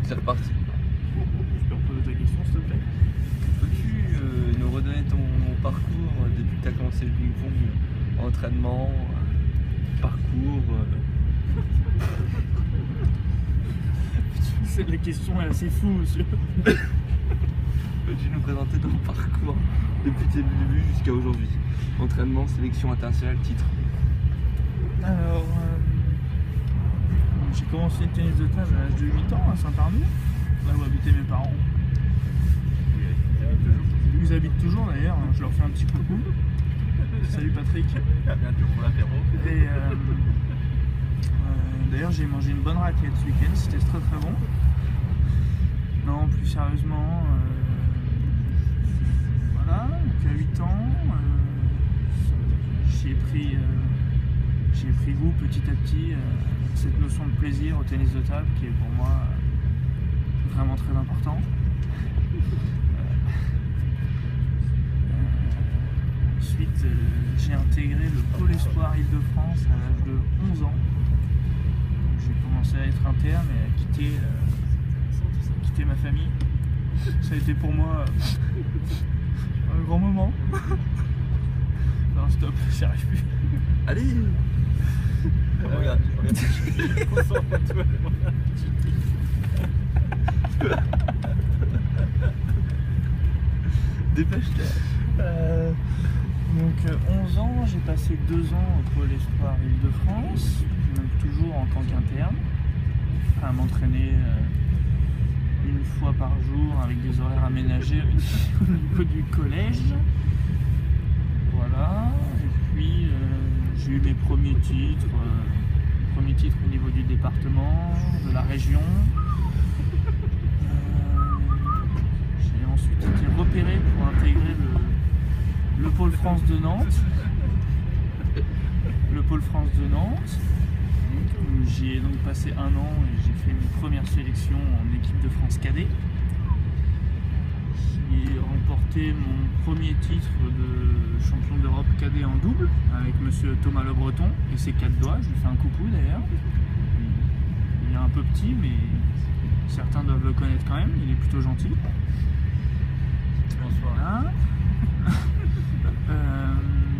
C'est reparti. Je peux reposer ta question s'il te plaît? Peux-tu nous redonner ton parcours depuis que tu as commencé le ping-pong? Entraînement, parcours La question est assez floue, monsieur. Peux-tu nous présenter ton parcours depuis tes débuts jusqu'à aujourd'hui? Entraînement, sélection internationale, titre. Alors, j'ai commencé le tennis de table à l'âge de 8 ans à Saint-Arnoux, là où habitaient mes parents. Ils habitent toujours d'ailleurs, je leur fais un petit coucou. Salut Patrick. À bientôt pour l'apéro. Et d'ailleurs j'ai mangé une bonne raclette ce week-end, c'était très très bon. Non, plus sérieusement, voilà, donc à 8 ans, j'ai pris goût petit à petit à cette notion de plaisir au tennis de table qui est pour moi vraiment très important. Ensuite, j'ai intégré le Pôle Espoir Île-de-France à l'âge de 11 ans. J'ai commencé à être interne et à quitter ma famille. Ça a été pour moi un grand moment. Non, stop, j'y arrive plus. Allez. Regarde, concentre-toi. Dépêche-toi. Donc 11 ans, j'ai passé 2 ans au Pôle Espoir Île-de-France, donc toujours en tant qu'interne, à m'entraîner une fois par jour avec des horaires aménagés au niveau du collège. Voilà, et puis j'ai eu mes premiers titres au niveau du département, de la région. J'ai ensuite été repéré pour intégrer le Pôle France de Nantes. Le Pôle France de Nantes. J'y ai donc passé 1 an et j'ai fait mes premières sélections en équipe de France cadet. J'ai remporté mon premier titre de champion d'Europe cadet en double avec monsieur Thomas Le Breton et ses 4 doigts. Je lui fais un coucou d'ailleurs. Il est un peu petit mais certains doivent le connaître quand même, il est plutôt gentil. Bonsoir. Voilà.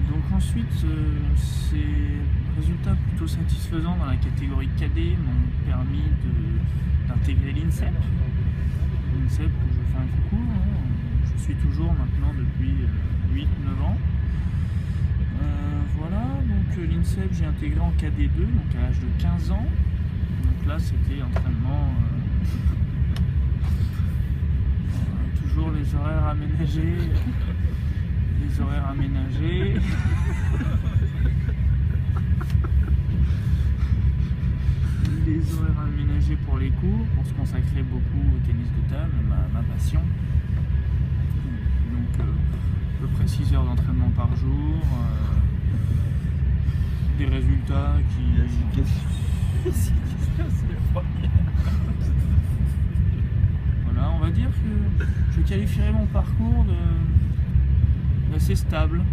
Donc ensuite, ces résultats plutôt satisfaisants dans la catégorie cadet m'ont permis d'intégrer l'INSEP. L'INSEP, je fais un coucou, hein. Je suis toujours maintenant depuis 8-9 ans. Voilà, donc l'INSEP j'ai intégré en KD2, donc à l'âge de 15 ans. Donc là c'était entraînement, toujours les horaires aménagés. Les horaires aménagés. Les horaires aménagés pour les cours, pour se consacrer beaucoup au tennis de table, ma passion. Donc à peu près 6 heures d'entraînement par jour. Des résultats qui... Voilà, on va dire que je qualifierais mon parcours assez stable,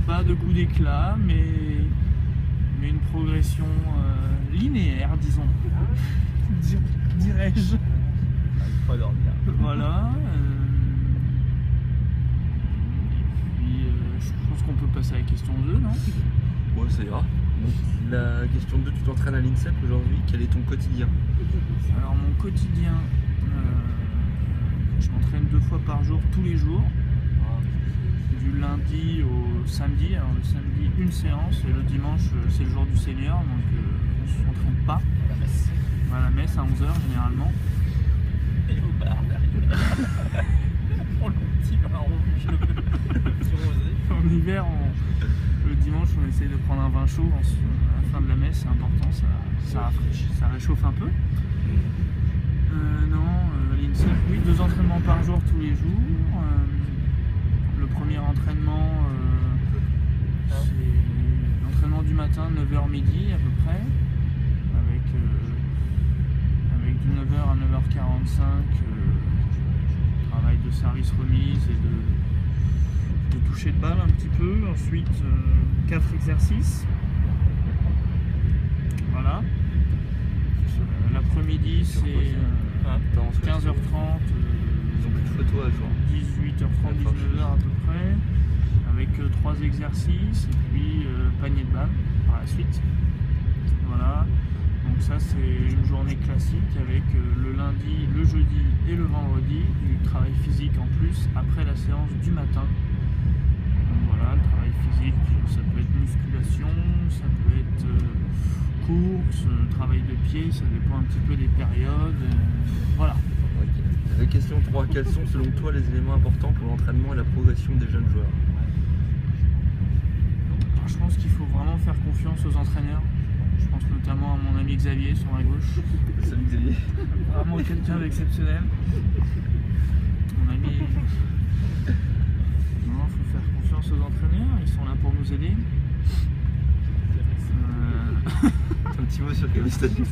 pas de coup d'éclat, mais une progression linéaire, disons, dirais-je. Pas dormir. Voilà. Et puis, je pense qu'on peut passer à la question 2, non? Ouais, ça ira. Donc, la question 2, tu t'entraînes à l'INSEP aujourd'hui, quel est ton quotidien? Alors mon quotidien, je m'entraîne 2 fois par jour, tous les jours. Du lundi au samedi, alors le samedi une séance et le dimanche c'est le jour du Seigneur, donc on ne s'entraîne pas. La messe. On va à la messe à 11 h généralement. Et au bar derrière. On le petit vin rouge. En hiver, le dimanche on essaye de prendre un vin chaud à la fin de la messe, c'est important, ça rafraîchit, ça réchauffe un peu. L'INSEP, oui, 2 entraînements par jour tous les jours. Le premier entraînement, c'est l'entraînement du matin, 9 h midi à peu près, avec du 9 h à 9 h 45, travail de service remise et de toucher de balle un petit peu. Ensuite, 4 exercices. Voilà. L'après-midi, c'est T'en penses quoi? 15h30, Ils ont plus de photos à jour. 18h30, 19h à peu près, avec 3 exercices et puis panier de balles par la suite. Voilà, donc ça c'est une journée classique avec le lundi, le jeudi et le vendredi du travail physique en plus après la séance du matin. Donc voilà, le travail physique, ça peut être musculation, ça peut être course, travail de pied, ça dépend un petit peu des périodes. Voilà. Ok. La question 3, quels sont selon toi les éléments importants pour l'entraînement et la progression des jeunes joueurs? Alors, je pense qu'il faut vraiment faire confiance aux entraîneurs. Je pense notamment à mon ami Xavier sur ma gauche. Salut Xavier. Vraiment quelqu'un d'exceptionnel. Mon ami. Non, il faut faire confiance aux entraîneurs, ils sont là pour nous aider. Un petit mot sur Kevin Stanis.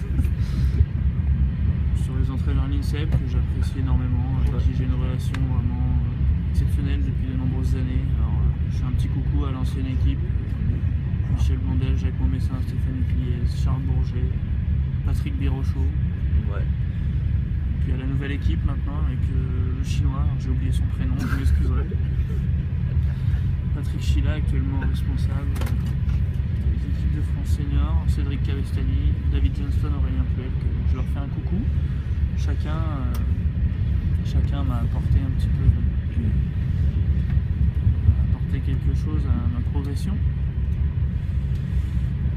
Sur les entraîneurs l'INSEP que j'apprécie énormément, avec qui j'ai une relation vraiment exceptionnelle depuis de nombreuses années. Alors, je fais un petit coucou à l'ancienne équipe, Michel Blondel, Jacques Momessin, Stéphane Pliez, Charles Bourget, Patrick Birochot. Ouais. Puis à la nouvelle équipe maintenant avec le chinois, j'ai oublié son prénom, je m'excuserai. Patrick Chila, actuellement responsable des équipes de France senior, Cédric Cavestani, David Johnston, Aurélien Puel, que je leur fais un coucou. Chacun m'a apporté un petit peu apporté quelque chose à ma progression.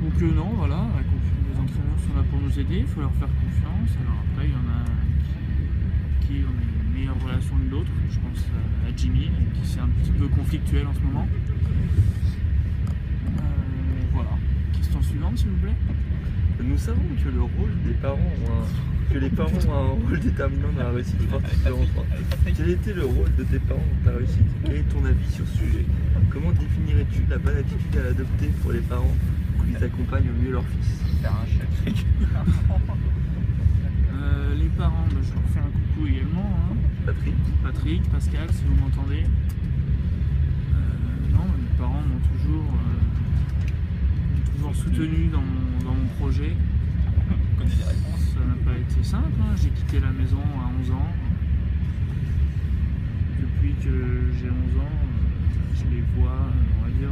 Donc non, voilà, les entraîneurs sont là pour nous aider, il faut leur faire confiance. Alors après, il y en a qui ont une meilleure relation que d'autres. Je pense à Jimmy, qui c'est un petit peu conflictuel en ce moment. Voilà. Question suivante, s'il vous plaît. Nous savons que le rôle des parents que les parents ont un rôle déterminant dans la réussite sportive de l'enfant. Quel était le rôle de tes parents dans ta réussite? Quel est ton avis sur ce sujet? Comment définirais-tu la bonne attitude à adopter pour les parents pour qu'ils accompagnent au mieux leur fils? Faire un chef régulièrement. Les parents, je leur fais un coucou également. Hein. Patrick, Pascal, si vous m'entendez. Non, mes parents m'ont toujours soutenu dans mon projet. On connaît les réponses. Ça n'a pas été simple, hein. J'ai quitté la maison à 11 ans. Depuis que j'ai 11 ans, je les vois, on va dire,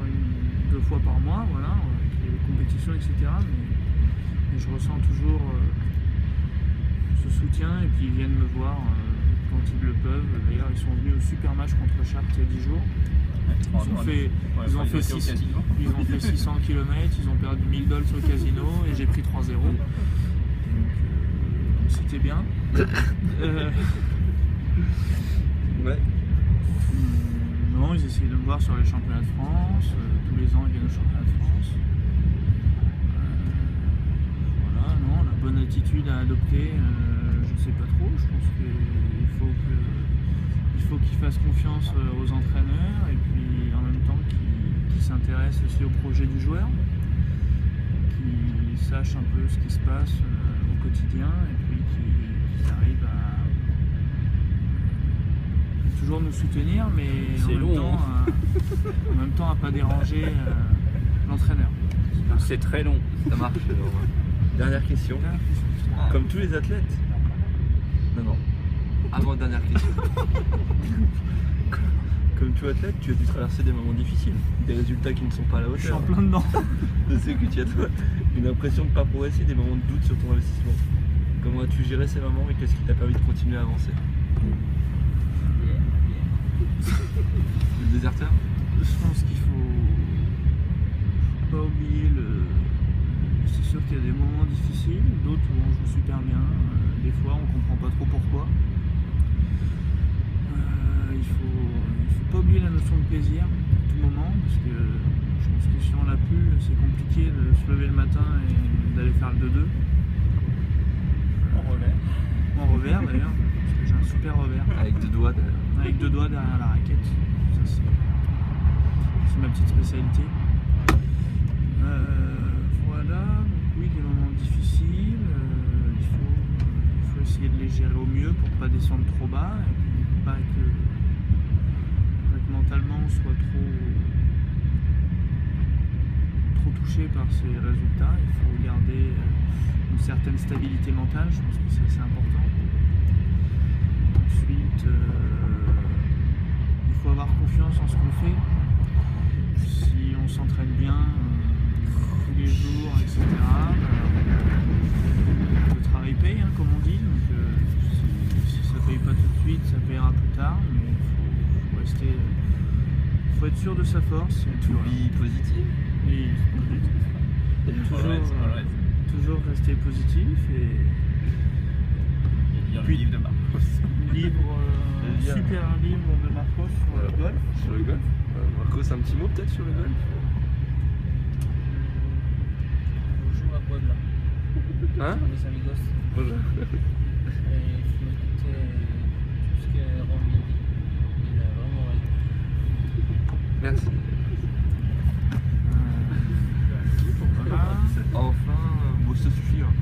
2 fois par mois, voilà, avec les compétitions, etc. Mais je ressens toujours ce soutien et puis ils viennent me voir quand ils le peuvent. D'ailleurs, ils sont venus au super match contre Chartres il y a 10 jours. Ils ont fait 600 km, ils ont perdu 1000 dollars au casino et j'ai pris 3-0. Donc c'était bien. Ouais. Non, ils essayent de me voir sur les championnats de France. Tous les ans, ils viennent au championnat de France. Voilà, non, la bonne attitude à adopter, je sais pas trop. Je pense qu'il faut qu'ils fassent confiance aux entraîneurs et puis en même temps qu'ils s'intéressent aussi au projet du joueur, qu'ils sachent un peu ce qui se passe au quotidien et puis qu'ils arrivent à toujours nous soutenir, mais en même temps à pas déranger l'entraîneur. C'est très long. Ça marche. Dernière question. Comme tous les athlètes. Non. Avant-dernière question. Comme tout athlète, tu as dû traverser des moments difficiles, des résultats qui ne sont pas à la hauteur. Je suis en plein dedans. De ce que tu as une impression de ne pas progresser, des moments de doute sur ton investissement. Comment as-tu géré ces moments et qu'est-ce qui t'a permis de continuer à avancer? Le déserteur? Je pense qu'il faut pas oublier c'est sûr qu'il y a des moments difficiles, d'autres où on joue super bien, des fois on comprend pas trop pourquoi. Il faut pas oublier la notion de plaisir à tout moment, parce que je pense que si on l'a plus, c'est compliqué de se lever le matin et d'aller faire le 2-2. En revers d'ailleurs, parce que j'ai un super revers. Avec 2 doigts d'ailleurs. Avec 2 doigts derrière la raquette. Ça, c'est ma petite spécialité. Voilà, donc oui, des moments difficiles. Il faut essayer de les gérer au mieux pour ne pas descendre trop bas et puis pas que mentalement on soit trop touché par ces résultats. Il faut garder une certaine stabilité mentale, je pense que c'est assez important. Ensuite, il faut avoir confiance en ce qu'on fait. Si on s'entraîne bien tous les jours, etc., le travail paye, hein, comme on dit. Donc, si ça paye pas tout de suite, ça payera plus tard. Mais faut être sûr de sa force. To be positive. Et toujours rester positif et lire le livre de Marcos. Super livre de Marcos sur le golf. Sur le golf. Marcos, un petit mot peut-être sur le golf. Bonjour à Puebla. Hein? Mes amigos. Bonjour. Il faut écouter tout ce que Romy dit. Il a vraiment raison. Merci. Voilà. Enfin, bon, ça suffit. Hein.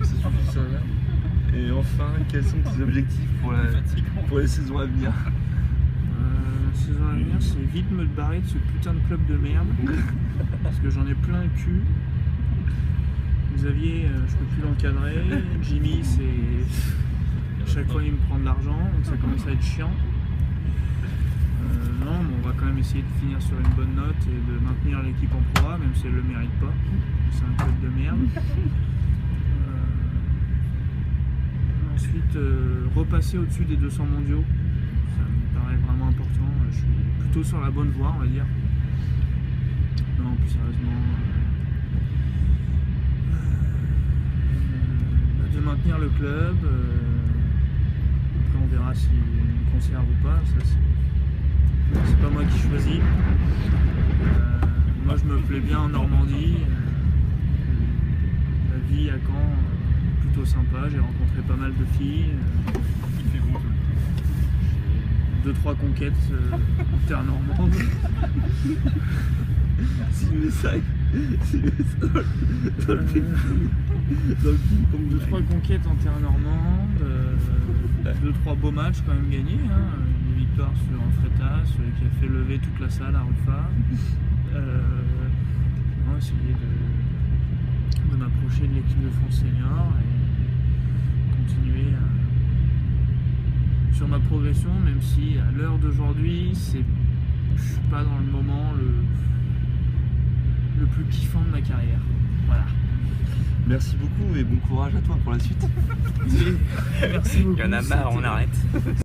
Ça suffit, ça va. Et enfin, quels sont tes objectifs pour les saisons à venir? La saison à venir, c'est vite me barrer de ce putain de club de merde. Parce que j'en ai plein le cul. Xavier, je peux plus l'encadrer. Jimmy, c'est. Chaque fois, il me prend de l'argent, donc ça commence à être chiant. Non, mais on va quand même essayer de finir sur une bonne note et de maintenir l'équipe en Pro A, même si elle le mérite pas. C'est un club de merde. Ensuite, repasser au-dessus des 200 mondiaux. Ça me paraît vraiment important. Je suis plutôt sur la bonne voie, on va dire. Non, plus sérieusement. De maintenir le club. Après, on verra si on conserve ou pas. Ça, c'est pas moi qui choisis. Moi, je me plais bien en Normandie. La vie à Caen, plutôt sympa. J'ai rencontré pas mal de filles. Il fait bon. 2-3 conquêtes en terre normande. C'est le message. Dans le film. 2-3 conquêtes en terre normande. 2-3 beaux matchs quand même gagnés. Hein. Une victoire sur un Freitas qui a fait lever toute la salle à Rufa. Essayer de m'approcher de l'équipe de France senior et continuer sur ma progression, même si à l'heure d'aujourd'hui, je suis pas dans le moment le plus kiffant de ma carrière. Voilà. Merci beaucoup et bon courage à toi pour la suite. Merci beaucoup. Il y en a marre, on arrête.